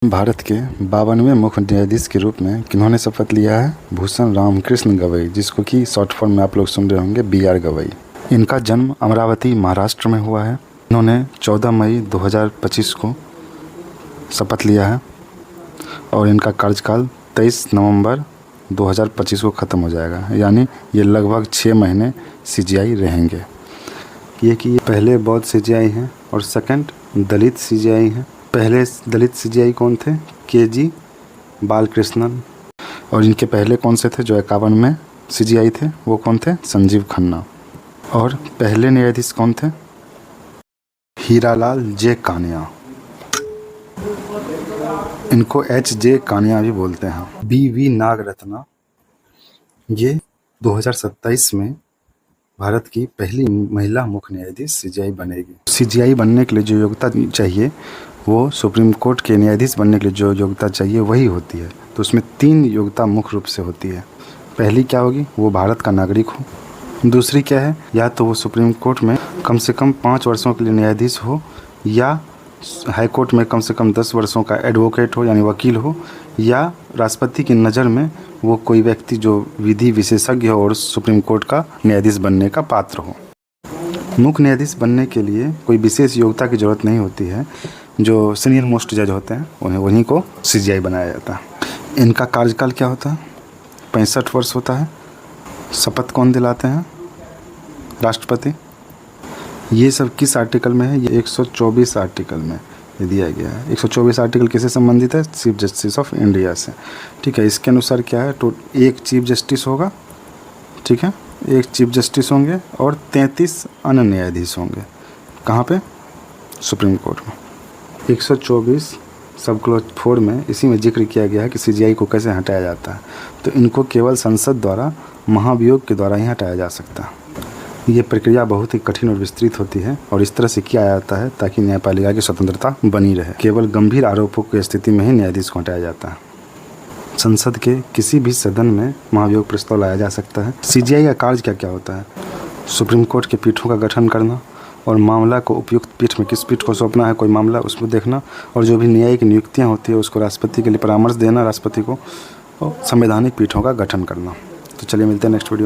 भारत के 52वें मुख्य न्यायाधीश के रूप में किन्होंने शपथ लिया है? भूषण रामकृष्ण गवई, जिसको कि शॉर्ट फॉर्म में आप लोग सुन रहे होंगे BR गवई। इनका जन्म अमरावती महाराष्ट्र में हुआ है। इन्होंने 14 मई 2025 को शपथ लिया है और इनका कार्यकाल 23 नवंबर 2025 को ख़त्म हो जाएगा, यानी ये लगभग 6 महीने CGI रहेंगे। ये पहले बौद्ध CGI हैं और सेकंड दलित CGI हैं। पहले दलित CGI कौन थे? KG बालकृष्णन। और इनके पहले कौन से थे जो 51 में CGI थे? वो कौन थे? संजीव खन्ना। और पहले न्यायाधीश कौन थे? हीरालाल J कानिया। इनको HJ कानिया भी बोलते हैं। BV नागरत्ना, ये 2027 में भारत की पहली महिला मुख्य न्यायाधीश CGI बनेगी। CGI बनने के लिए जो योग्यता चाहिए, वो सुप्रीम कोर्ट के न्यायाधीश बनने के लिए जो योग्यता चाहिए वही होती है। तो उसमें 3 योग्यता मुख्य रूप से होती है। पहली क्या होगी? वो भारत का नागरिक हो। दूसरी क्या है? या तो वो सुप्रीम कोर्ट में कम से कम 5 वर्षों के लिए न्यायाधीश हो, या हाई कोर्ट में कम से कम 10 वर्षों का एडवोकेट हो यानी वकील हो, या राष्ट्रपति की नज़र में वो कोई व्यक्ति जो विधि विशेषज्ञ हो और उस कोर्ट का न्यायाधीश बनने का पात्र हो। मुख्य न्यायाधीश बनने के लिए कोई विशेष योग्यता की ज़रूरत नहीं होती है। जो सीनियर मोस्ट जज होते हैं उन्हीं को CGI बनाया जाता है। इनका कार्यकाल क्या होता है? 65 वर्ष होता है। शपथ कौन दिलाते हैं? राष्ट्रपति। ये सब किस आर्टिकल में है? ये 124 आर्टिकल में ये दिया गया है। 124 आर्टिकल किससे संबंधित है? चीफ जस्टिस ऑफ इंडिया से। ठीक है, इसके अनुसार क्या है? तो एक चीफ जस्टिस होगा, ठीक है, एक चीफ जस्टिस होंगे और 33 अन्य न्यायाधीश होंगे। कहाँ पे? सुप्रीम कोर्ट में। 124 सब क्लॉज 4 में इसी में जिक्र किया गया है कि CGI को कैसे हटाया जाता है। तो इनको केवल संसद द्वारा महाभियोग के द्वारा ही हटाया जा सकता है। ये प्रक्रिया बहुत ही कठिन और विस्तृत होती है और इस तरह से किया जाता है ताकि न्यायपालिका की स्वतंत्रता बनी रहे। केवल गंभीर आरोपों की स्थिति में ही न्यायाधीश को हटाया जाता है। संसद के किसी भी सदन में महाभियोग प्रस्ताव लाया जा सकता है। CGI का कार्य क्या क्या होता है? सुप्रीम कोर्ट के पीठों का गठन करना और मामला को उपयुक्त पीठ में किस पीठ को सौंपना है कोई मामला, उसको देखना, और जो भी न्यायिक नियुक्तियाँ होती है उसको राष्ट्रपति के लिए परामर्श देना राष्ट्रपति को, और संवैधानिक पीठों का गठन करना। तो चलिए मिलते हैं नेक्स्ट वीडियो।